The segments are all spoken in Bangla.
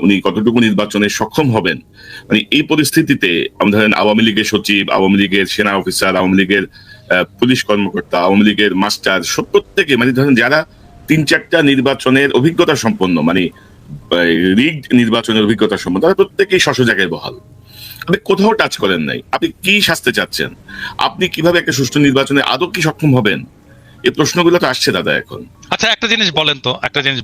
উনি কতটুকু নির্বাচনে সক্ষম হবেন, মানে এই পরিস্থিতিতে আমরা ধরেন আওয়ামী লীগের সচিব, আওয়ামী লীগের সেনা অফিসার, আওয়ামী লীগের পুলিশ কর্মকর্তা, আওয়ামী লীগের মাস্টার, সব প্রত্যেকে মানে ধরেন যারা 3-4টা নির্বাচনের অভিজ্ঞতা সম্পন্ন, মানে রিগড নির্বাচনের অভিজ্ঞতা সম্পন্ন, তারা প্রত্যেকেই স্ব জায়গায় বহাল। আপনি কোথাও টাচ করেন নাই। আপনি কি শাস্তে চাচ্ছেন? আপনি কিভাবে একটা সুষ্ঠু নির্বাচনে আদৌ কি সক্ষম হবেন? এই প্রশ্নগুলো তো আসছে দাদা এখন। আচ্ছা, একটা জিনিস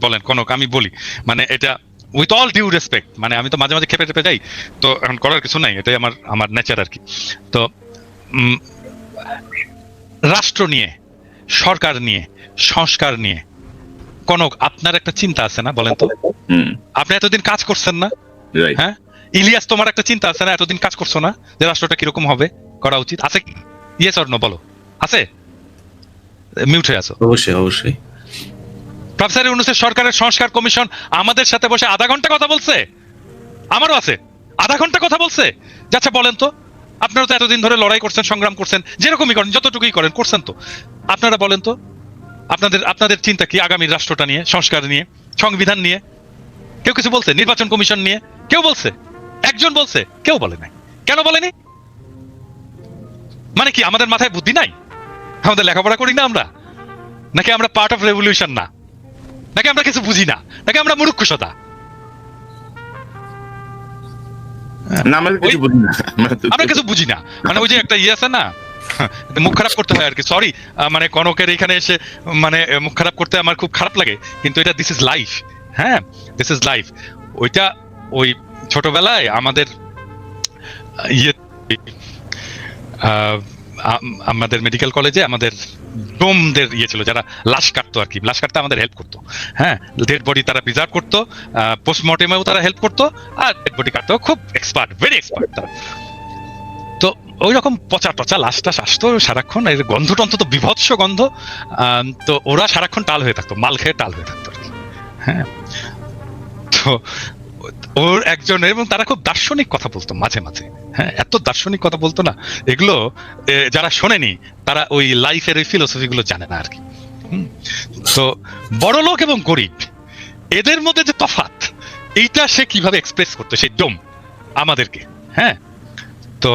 বলেন কনক, আমি বলি, মানে এটা উইথ অল ডিউ রেসপেক্ট, মানে আমি তো মাঝে মাঝে খেপে যাই, তো এখন করার কিছু নাই, এটাই আমার নেচার আর কি। তো রাষ্ট্র নিয়ে, সরকার নিয়ে, সংস্কার নিয়ে কনক, আপনার একটা চিন্তা আছে না বলেন তো? আপনি এতদিন কাজ করছেন না? হ্যাঁ ইলিয়াস, তোমার একটা চিন্তা আছে না? এতদিন কাজ করছো না যে রাষ্ট্রটা কিরকম হবে, করা উচিত আছে? ইয়েস অর নো বলো, আছে? মিউট হয়ে আছো। অবশ্যই। প্রফেসর ইউনূসের সরকারের সংস্কার কমিশন আমাদের সাথে বসে আধা ঘন্টা কথা বলছে, আমারও আছে, আধা ঘন্টা কথা বলছে। আচ্ছা বলেন তো, আপনারা তো এতদিন ধরে লড়াই করছেন, সংগ্রাম করছেন, যেরকমই করেন, যতটুকুই করেন, করছেন তো, আপনারা বলেন তো আপনাদের চিন্তা কি আগামী রাষ্ট্রটা নিয়ে, সংস্কার নিয়ে, সংবিধান নিয়ে? কেউ কিছু বলছে? নির্বাচন কমিশন নিয়ে কেউ বলছে? একজন বলছে? কেউ বলে নাই। কেন বলেনি? মানে কি আমাদের মাথায় বুদ্ধি নাই? আমাদের লেখাপড়া করি না আমরা? নাকি আমরা পার্ট অফ রেভলিউশন না? নাকি আমরা কিছু বুঝি না? নাকি আমরা মূর্খতা? আমরা কিছু বুঝি না, মানে ওই যে একটা ইয়ে আছে না, মুখ খারাপ করতে হয় আর কি, সরি, মানে কনকের এখানে এসে মানে মুখ খারাপ করতে আমার খুব খারাপ লাগে, কিন্তু এটা দিস ইজ লাইফ। হ্যাঁ, দিস ইজ লাইফ। ওইটা ওই ছোটবেলায় আমাদের ইয়ে, আমাদের মেডিকেল কলেজে আমাদের ডোমদের ইয়ে ছিল, যারা লাশ কাটতো আর কি, লাশ কাটতে আমাদের হেল্প করতো। হ্যাঁ, ডেড বডি তারা প্রিজার্ভ করতো, পোস্টমর্টেমেও তারা হেল্প করতো, আর ডেড বডি কাটতেও খুব এক্সপার্ট, ভেরি এক্সপার্ট তারা। তো ওই রকম পচা টচা লাশ টাশ আসতো সারাক্ষণ, এর গন্ধটা অন্তত বিভৎস গন্ধ। তো ওরা সারাক্ষণ টাল হয়ে থাকতো, মাল খেয়ে টাল হয়ে থাকতো আর কি। হ্যাঁ, তো ওর একজন, এবং তারা খুব দার্শনিক কথা বলতো মাঝে মাঝে। হ্যাঁ, এত দার্শনিক কথা বলতো না, এগুলো যারা শোনেনি তারা ওই লাইফের ওই ফিলোসফি গুলো জানে না আর কি। তো বড় লোক এবং গরিব, এদের মধ্যে যে তফাৎ, এইটা সে কিভাবে এক্সপ্রেস করতো সেই ডোম আমাদেরকে। হ্যাঁ, তো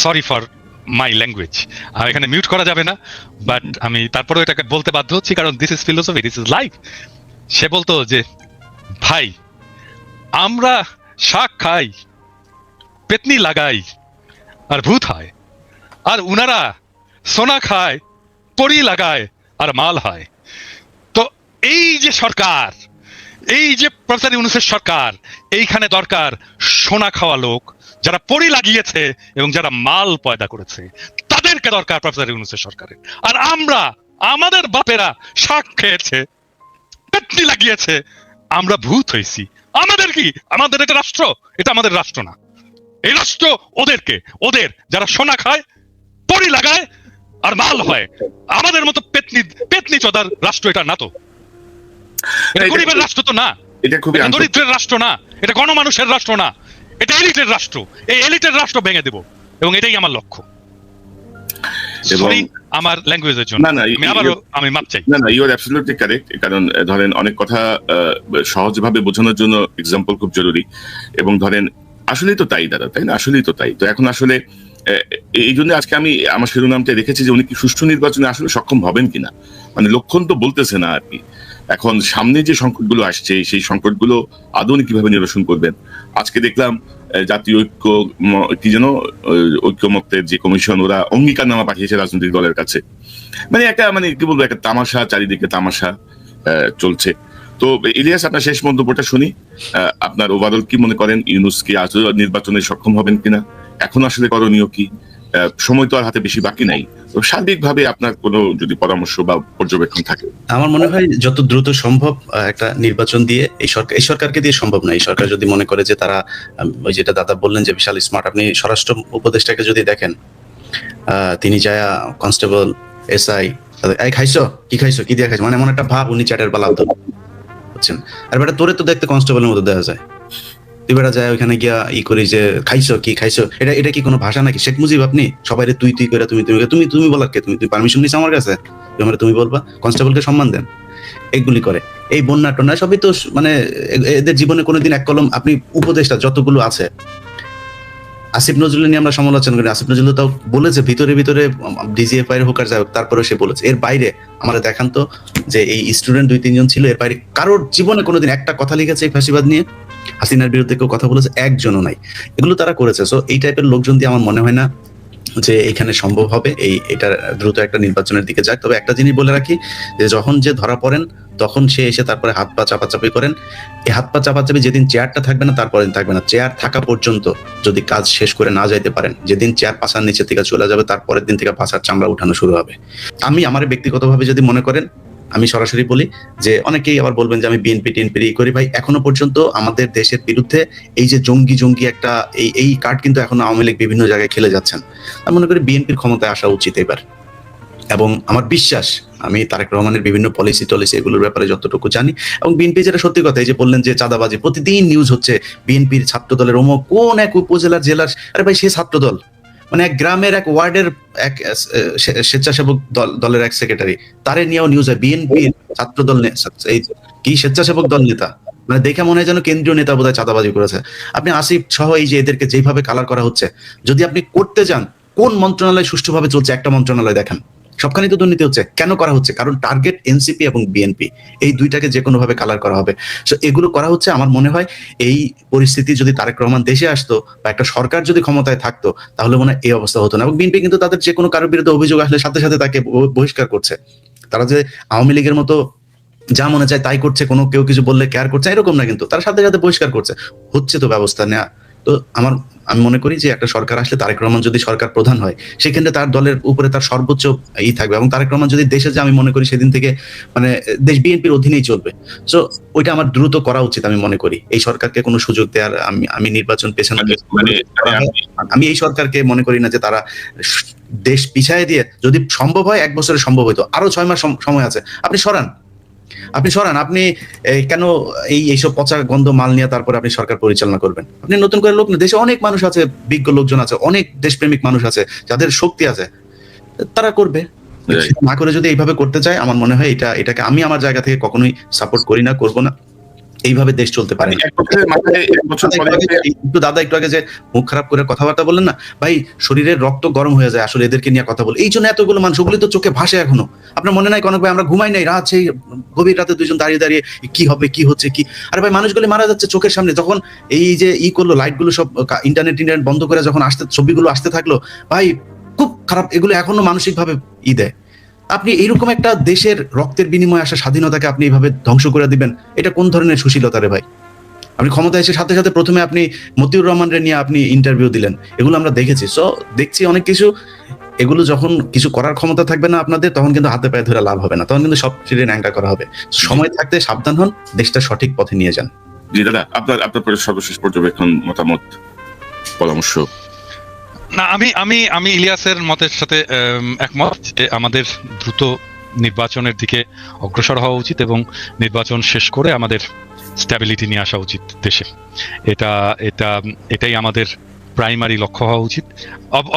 সরি ফর মাই ল্যাঙ্গুয়েজ, এখানে মিউট করা যাবে না, বাট আমি তারপরেও এটাকে বলতে বাধ্য হচ্ছি, কারণ this is philosophy, this is life. সে বলতো যে ভাই, আমরা শাক খাই, পেতনি লাগাই, আর ভূত হয়, আর উনারা সোনা খায়, পরি লাগায়, আর মাল হয়। তো এই যে সরকার, এই যে প্রফেসর ইউনূসের সরকার, এইখানে দরকার সোনা খাওয়া লোক, যারা পরি লাগিয়েছে এবং যারা মাল পয়দা করেছে, তাদেরকে দরকার প্রফেসর ইউনূসের সরকারের। আর আমরা, আমাদের বাপেরা শাক খেয়েছে, পেতনি লাগিয়েছে, আমরা ভূত হয়েছি। আমাদের কি? আমাদের এটা রাষ্ট্র? এটা আমাদের রাষ্ট্র না। এই রাষ্ট্র ওদের যারা সোনা খায়, পরি লাগায়, আর মাল হয়। আমাদের মতো পেতনি চোদার রাষ্ট্র এটা না। তো এটা গরিবের রাষ্ট্র তো না, এটা দরিদ্রের রাষ্ট্র না, এটা গণমানুষের রাষ্ট্র না, এটা এলিটের রাষ্ট্র। এই এলিটের রাষ্ট্র ভেঙে দেব, এবং এটাই আমার লক্ষ্য। আমার ল্যাঙ্গুয়েজের জন্য আমি মাপ চাই। না, ইউ আর অ্যাবসলিউটলি কারেক্ট। কারণ ধরেন অনেক কথা সহজভাবে বোঝানোর জন্য এক্সাম্পল খুব জরুরি, এবং ধরেন আসলেই তো তাই দাদা, তাই না? আসলেই তো তাই। তো এখন আসলে এই জন্য আজকে আমি আমার শিরোনামটা রেখেছি যে উনি কি সুষ্ঠু নির্বাচনে আসলে সক্ষম হবেন কিনা, মানে লক্ষণ তো বলতেছে না আর কি। এখন সামনে যে সংকটগুলো আসছে, সেই সংকটগুলো আদৌ কিভাবে নিরসন করবেন? আজকে দেখলাম জাতীয় ঐক্য কি যেন ঐক্যমত্যের যে কমিশন, ওরা অঙ্গীকারনামা পাঠিয়েছে রাজনৈতিক দলের কাছে। মানে একটা, মানে কি বলবো, একটা তামাশা, চারিদিকে তামাশা চলছে। তো ইলিয়াস, আপনার শেষ মন্তব্যটা শুনি। আপনার ওভারঅল কি মনে করেন, ইউনূস কি আসলে নির্বাচনে সক্ষম হবেন কিনা? এখন আসলে করণীয় কি? সময় তো আর হাতে বেশি বাকি নাই। তো সার্বিকভাবে আপনার কোনো যদি পরামর্শ বা পর্যবেক্ষণ থাকে। আমার মনে হয় যত দ্রুত সম্ভব একটা নির্বাচন দিয়ে, এই সরকারকে দিয়ে সম্ভব না। এই সরকার যদি মনে করে যে তারা, ওই যেটা দাদা বললেন যে বিশাল স্মার্ট, আপনি স্বরাষ্ট্র উপদেষ্টাকে যদি দেখেন, তিনি যায় কনস্টেবল, এসআই, এই খাইছো কি দিয়ে খাইছো, মানে এমন একটা ভাব, উনি চ্যাটের পালা বুঝছেন। আর বেটা তোরে তো দেখতে কনস্টেবলের মতো দেখা যায়, তুই বেটা যায় ওইখানে গিয়া করি যে খাইছো, এটা কি কোনো ভাষা নাকি? শেখ মুজিব আপনি? সবাই তুই করে, তুমি বলার কে? তুমি পারমিশন নিছ আমার কাছে, তুমি বলবা? কনস্টেবলকে সম্মান দেন। এগুলি করে, এই বন্যা টন্যা সবই তো মানে এদের জীবনে কোনোদিন এক কলম আপনি উপদেষ্টা যতগুলো আছে, আসিফ নজরুল নিয়ে আমরা সমালোচনা করি, আসিফ নজরুল তাও বলেছে ভিতরে ভিতরে ডিজিএফআই এর হোকার যাই হোক, তারপরে সে বলেছে। এর বাইরে আমরা দেখান তো যে এই স্টুডেন্ট 2-3 জন ছিল, এর বাইরে কারোর জীবনে কোনোদিন একটা কথা লিখেছে এই ফ্যাসিবাদ নিয়ে, হাসিনার বিরুদ্ধে কেউ কথা বলেছে? একজনও নাই। এগুলো তারা করেছে। সো এই টাইপের লোকজন দিয়ে আমার মনে হয় না যে এখানে সম্ভব হবে এটা দ্রুত একটা নির্বাচনের দিকে যাক। তবে একটা জিনিস বলে রাখি, যে যখন যে ধরা পড়েন তখন সে এসে তারপরে হাত পা চাপাচাপি করেন। এই হাত পা চাপাচাপি যেদিন চেয়ারটা থাকবে না তারপরে দিন থাকবে না। চেয়ার থাকা পর্যন্ত যদি কাজ শেষ করে না যাইতে পারেন, যেদিন চেয়ার পাশার নিচে থেকে চলে যাবে তারপরের দিন থেকে পাশার চামড়া উঠানো শুরু হবে। আমি আমার ব্যক্তিগতভাবে যদি মনে করেন, আমি সরাসরি বলি যে অনেকেই আবার বলবেন যে আমি বিএনপি টিএনপি করি, ভাই এখনো পর্যন্ত আমাদের দেশের বিরুদ্ধে এই যে জঙ্গি একটা এই কার্ড কিন্তু এখনো আওয়ামী লীগ বিভিন্ন জায়গায় খেলে যাচ্ছেন। আমি মনে করি বিএনপির ক্ষমতায় আসা উচিত এবার। এবং আমার বিশ্বাস, আমি তারেক রহমানের বিভিন্ন পলিসি টলিসি এগুলোর ব্যাপারে যতটুকু জানি, এবং বিএনপি যেটা সত্যি কথা, এই যে বললেন যে চাঁদাবাজি, প্রতিদিন নিউজ হচ্ছে বিএনপির ছাত্র দলের অমুক কোন এক উপজেলার জেলার, আরে ভাই সে ছাত্র দল, মানে এক গ্রামের এক ওয়ার্ডের এক স্বেচ্ছাসেবক দলের এক সেক্রেটারি, তারে নিয়েও নিউজ হয় বিএনপির ছাত্র দল এই কি স্বেচ্ছাসেবক দল নেতা, মানে দেখে মনে হয় যেন কেন্দ্রীয় নেতা বোধহয় চাঁদাবাজি করেছে। আপনি আসিফ সহ এই যে এদেরকে যেভাবে কালার করা হচ্ছে, যদি আপনি করতে যান কোন মন্ত্রণালয় সুষ্ঠুভাবে চলছে একটা মন্ত্রণালয় দেখান, সবখানে তো দুর্নীতি হচ্ছে। কেন করা হচ্ছে? কারণ টার্গেট এনসিপি এবং বিএনপি, এই দুইটাকে যে কোনো ভাবে কালার করা হবে। সো এগুলো করা হচ্ছে। আমার মনে হয় এই পরিস্থিতি যদি তারেক রহমান দেশে আসতো বা একটা সরকার যদি ক্ষমতায় থাকতো, তাহলে মনে হয় এই অবস্থা হতো না। এবং বিএনপি কিন্তু তাদের যে কোনো কারোর বিরুদ্ধে অভিযোগ আসলে সাথে সাথে তাকে বহিষ্কার করছে। তারা যে আওয়ামী লীগের মতো যা মনে চায় তাই করছে, কোনো কেউ কিছু বললে কেয়ার করছে এরকম না, কিন্তু তারা সাথে সাথে বহিষ্কার করছে। হচ্ছে তো ব্যবস্থা নেওয়া। তো আমি মনে করি যে একটা সরকার আসলে তারেক রহমান যদি সরকার প্রধান হয়, সেখানে তার দলের উপরে তার সর্বোচ্চ থাকবে। এবং তারেক রহমান যদি দেশে যায়, আমি মনে করি সেদিন থেকে মানে দেশ বিএনপির অধীনেই চলবে। সো ওইটা আমার দ্রুত করা উচিত। আমি মনে করি এই সরকারকে কোনো সুযোগ দেওয়ার, আমি নির্বাচন পেছনে আমি এই সরকারকে মনে করি না যে তারা দেশ পিছায় দিয়ে, যদি সম্ভব হয় 1 বছরে সম্ভব হইতো, আরো 6 মাস সময় আছে, আপনি সরান। আপনি কেন এইসব পচা গন্ধ মাল নিয়ে তারপরে আপনি সরকার পরিচালনা করবেন? আপনি নতুন করে লোক, দেশে অনেক মানুষ আছে, বিজ্ঞ লোকজন আছে, অনেক দেশপ্রেমিক মানুষ আছে, যাদের শক্তি আছে, তারা করবে। না করে যদি এইভাবে করতে চায়, আমার মনে হয় এটাকে আমি আমার জায়গা থেকে কখনোই সাপোর্ট করি না, করবো না। এইভাবে দেশ চলতে পারে। একটু দাদা একটু আগে যে মুখ খারাপ করে কথাবার্তা বললেন না ভাই, শরীরের রক্ত গরম হয়ে যায় আসলে এদেরকে নিয়ে কথা বলে। এই জন্য এতগুলো মানুষ, ওগুলি তো চোখে ভাসে এখনো। আপনার মনে নাই কনক ভাই, আমরা ঘুমাই নাই রাত, সেই গভীর রাতে 2 জন দাঁড়িয়ে দাঁড়িয়ে কি হবে কি হচ্ছে কি, আরে ভাই মানুষগুলি মারা যাচ্ছে চোখের সামনে। যখন এই যে করলো, লাইট গুলো সব ইন্টারনেট বন্ধ করে যখন ছবিগুলো আসতে থাকলো, ভাই খুব খারাপ। এগুলো এখনো মানসিক ভাবে দেয়। আপনি এইরকম একটা দেশের রক্তের বিনিময়ে আসা স্বাধীনতাকে আপনি এইভাবে ধ্বংস করে দিবেন, এটা কোন ধরনের সুশীলতা রে ভাই? আপনি ক্ষমতা এসে সাথে সাথে প্রথমে আপনি মতিউর রহমানরে নিয়ে আপনি ইন্টারভিউ দিলেন, এগুলো আমরা দেখেছি। সো দেখছি অনেক কিছু, এগুলো যখন কিছু করার ক্ষমতা থাকবে না আপনাদের, তখন কিন্তু হাতে পায়ে ধরে লাভ হবে না, তখন কিন্তু সব ছিঁড়ে ন্যাংটা করা হবে। সময় থাকতে সাবধান হন, দেশটা সঠিক পথে নিয়ে যান। জি দাদা, আপনার সর্বশেষ পর্যবেক্ষণ, মতামত, পরামর্শ। না, আমি ইলিয়াসের মতের সাথে একমত যে আমাদের দ্রুত নির্বাচনের দিকে অগ্রসর হওয়া উচিত এবং নির্বাচন শেষ করে আমাদের স্ট্যাবিলিটি নিয়ে আসা উচিত দেশে। এটাই আমাদের প্রাইমারি লক্ষ্য হওয়া উচিত।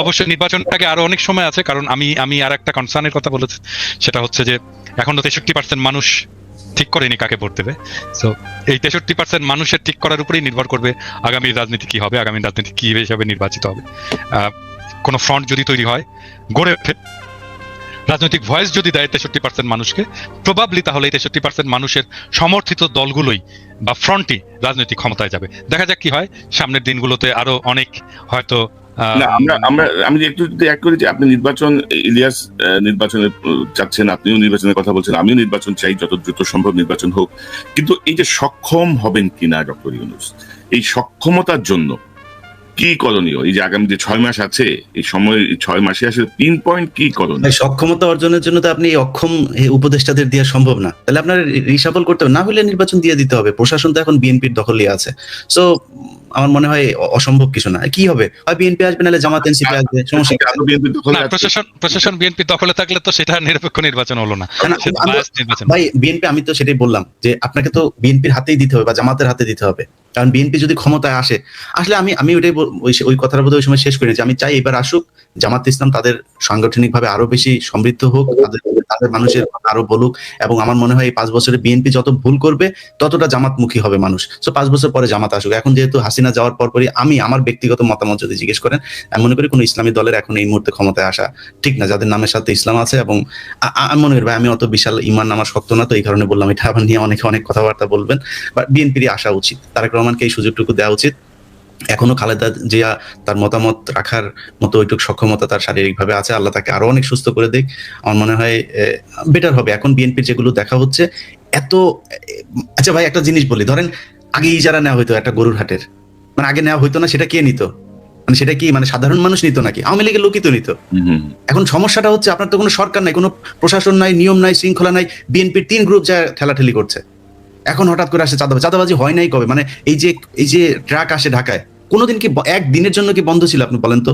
অবশ্যই নির্বাচনের আগে আরো অনেক সময় আছে, কারণ আমি আর একটা কনসার্নের কথা বলেছি, সেটা হচ্ছে যে এখনো 63% মানুষ ঠিক করেনি কাকে ভোট দেবে। সো এই 63% মানুষের ঠিক করার উপরেই নির্ভর করবে আগামী রাজনীতি কি হবে, আগামী রাজনীতি কি হিসাবে নির্বাচিত হবে। কোনো ফ্রন্ট যদি তৈরি হয়, গড়ে ওঠে, রাজনৈতিক ভয়েস যদি দেয় 63% মানুষকে, প্রবাবলি তাহলে এই 63% মানুষের সমর্থিত দলগুলোই বা ফ্রন্টই রাজনৈতিক ক্ষমতায় যাবে। দেখা যাক কি হয় সামনের দিনগুলোতে। আরো অনেক হয়তো আমি একটু এক করি যে আপনি নির্বাচন, ইলিয়াস নির্বাচনে চাচ্ছেন, আপনিও নির্বাচনের কথা বলছেন, আমিও নির্বাচন চাই, যত দ্রুত সম্ভব নির্বাচন হোক। কিন্তু এই যে সক্ষম হবেন কিনা ডক্টর ইউনূস, এই সক্ষমতার জন্য কি করণীয়? এই যে আগামী যে 6 মাস আছে, এই সময় 6 মাসে আসলে 3 পয়েন্ট কি করণীয়? সক্ষমতা অর্জনের জন্য তো আপনি অক্ষম উপদেষ্টাদের দেওয়া সম্ভব না, তাহলে আপনার রিসাফল করতে হবে, না হলে নির্বাচন দিয়ে দিতে হবে। প্রশাসন তো এখন বিএনপির দখলে আছে। সো আমার মনে হয় অসম্ভব কিছু না। কি হবে, হয় বিএনপি আসবে, নাহলে জামাত এনসিপি আসবে, সমস্যা প্রশাসন বিএনপি দখলে থাকলে তো সেটা নিরপেক্ষ নির্বাচন হলো না। ভাই বিএনপি, আমি তো সেটাই বললাম যে আপনাকে তো বিএনপির হাতেই দিতে হবে বা জামাতের হাতে দিতে হবে। কারণ বিএনপি যদি ক্ষমতায় আসলে আমি ওইটাই ওই কথার বোধ ওই সময় শেষ করে নিয়েছি, আমি চাই এবার আসুক, জামাত ইসলাম তাদের সাংগঠনিকভাবে আরো বেশি সমৃদ্ধ হোক, তাদের মানুষের কথা আরো বলুক, এবং আমার মনে হয় এই 5 বছরে বিএনপি যত ভুল করবে ততটা জামাতমুখী হবে মানুষ। সো 5 বছর পরে জামাত আসুক। এখন যেহেতু হাসিনা যাওয়ার পরই আমি আমার ব্যক্তিগত মতামত যদি জিজ্ঞেস করেন, আমি মনে করি কোনো ইসলামী দলের এখন এই মুহূর্তে ক্ষমতায় আসা ঠিক না, যাদের নামের সাথে ইসলাম আছে। এবং আমি মনে করি ভাই, আমি অত বিশাল ইমান আমার শক্ত না, তো এই কারণে বললাম। এটা আবার নিয়ে অনেকে অনেক কথাবার্তা বলবেন, বাট বিএনপির আসা উচিত, তারেক রহমানকে এই সুযোগটুকু দেওয়া উচিত। এখনো খালেদা জিয়া তার মতামত রাখার মতো ওইটুকু সক্ষমতা তার শারীরিকভাবে আছে, আল্লাহ তাকে আরো অনেক সুস্থ করে দিক। আমার মনে হয় বেটার হবে। এখন বিএনপির যেগুলো দেখা হচ্ছে এত, আচ্ছা ভাই একটা জিনিস বলি, ধরেন আগে ইজারা নেওয়া হইতো একটা গরুর হাটের, মানে আগে নেওয়া হইতো না, সেটা কে নিত? মানে সেটা কি মানে সাধারণ মানুষ নিত নাকি আওয়ামী লীগের লোকই তো নিত? এখন সমস্যাটা হচ্ছে আপনার তো কোনো সরকার নাই, কোনো প্রশাসন নাই, নিয়ম নাই, শৃঙ্খলা নাই, বিএনপির 3 গ্রুপ যা ঠেলাঠেলি করছে। এখন হঠাৎ করে আসে চাঁদাবাজি হয় নাই কবে? মানে এই যে ট্রাক আসে ঢাকায়, কোনোদিন কি একদিনের জন্য কি বন্ধ ছিল আপনি বলেন তো?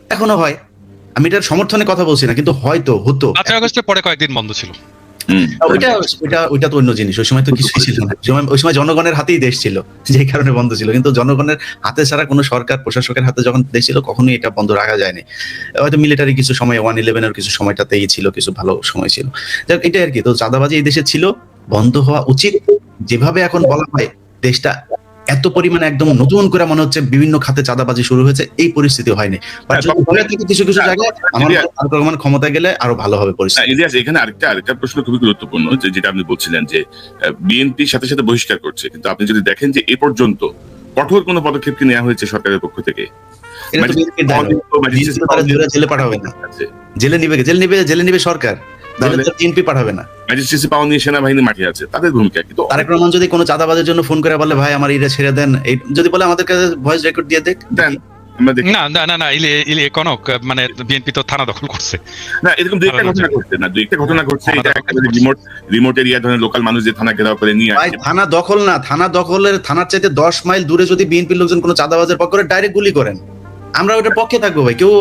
এখনো হয়। আমি এটার সমর্থনে কথা বলছি না, কিন্তু হয়তো হতো। 5 আগস্টের পরে কয়েকদিন বন্ধ ছিল। ওইটা তো অন্য জিনিস। ওই সময় তো কিছুই ছিল না। ওই সময় জনগণের হাতেই দেশ ছিল, যেই কারণে বন্ধ ছিল। কিন্তু জনগণের হাতে ছাড়া কোনো সরকার প্রশাসকের হাতে যখন দেশ ছিল, কখনোই এটা বন্ধ রাখা যায়নি। হয়তো মিলিটারি কিছু সময় 1/11 কিছু সময়টাতেই ছিল, কিছু ভালো সময় ছিল। যাক, এটাই আর কি। তো চাঁদাবাজি এই দেশে ছিল, বন্ধ হওয়া উচিত। যেভাবে এখন বলা হয় দেশটা এত পরিমাণে একদম নতুন করে মনে হচ্ছে বিভিন্ন খাতে চাঁদাবাজি শুরু হয়েছে, এই পরিস্থিতি হয়নি। কিছু কিছু জায়গায় আমার রহমান ক্ষমতায় গেলে আরো ভালো হবে পরিস্থিতি। ইলিয়াস, এখানে আরেকটা প্রশ্ন খুবই গুরুত্বপূর্ণ, যেটা আপনি বলছিলেন যে বিএনপির সাথে সাথে বহিষ্কার করছে, কিন্তু আপনি যদি দেখেন যে এ পর্যন্ত কঠোর কোনো পদক্ষেপ কি নেওয়া হয়েছে সরকারের পক্ষ থেকে? জেলে পাঠাবে না, জেলে নিবে সরকার, বিএনপি পাঠাবে না। ম্যাজিস্ট্রেসি পাওয়া নিয়ে সেনাবাহিনী মাঠে আছে, তাদের ভূমিকা কি? তারেক রহমান যদি কোনো চাঁদাবাজের জন্য ফোন করে বলে ভাই আমার এটা ছেড়ে দেন, যদি বলে আমাদের কাছে ভয়েস রেকর্ড দিয়ে দেখ, না ইলে কনক, মানে বিএনপি তো থানা দখল করছে না, এরকম দুই একটা ঘটনা ঘটছে। এটা একেবারে রিমোট এরিয়া, ধরেন লোকাল মানুষ যে থানা ঘেরাও করে নিয়ে আসে। থানা দখল না, থানা দখলের থানার চাইতে 10 মাইল দূরে যদি বিএনপির লোকজন কোনো চাঁদাবাজের পক্ষ করে ডাইরেক্ট গুলি করেন, আমরা ওটার পক্ষে থাকবো ভাই। কেউ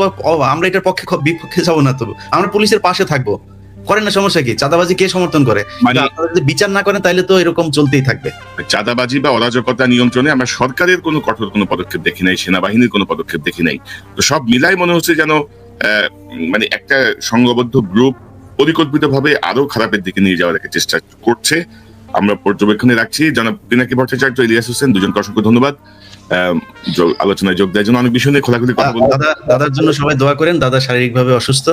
আমরা এটার পক্ষে বিপক্ষে যাবো না, তো আমরা পুলিশের পাশে থাকবো। করেন না, সমস্যা কি? চাঁদাবাজি কে সমর্থন করে? যদি বিচার না করেন তাহলে তো এরকম চলতেই থাকবে। চাঁদাবাজি বা অরাজকতা নিয়ন্ত্রণে আমরা সরকারের কোনো কঠোর কোনো পদক্ষেপ দেখি নাই, সেনাবাহিনীর কোনো পদক্ষেপ দেখি নাই। তো সব মিলাই মনে হচ্ছে যেন মানে একটা সংঘবদ্ধ গ্রুপ পরিকল্পিতভাবে আরো খারাপের দিকে নিয়ে যাওয়ার একটা চেষ্টা করছে। আমরা পর্যবেক্ষণে রাখছি। জনাব পিনাকি ভট্টাচার্য, ইলিয়াস হোসেন, দুজনকে অসংখ্য ধন্যবাদ আলোচনায় যোগ দেওয়ার জন্য। অনেক বিষয় নিয়ে খোলাখুলি কথা বলবো। দাদার জন্য সবাই দোয়া করেন, দাদা শারীরিকভাবে অসুস্থ।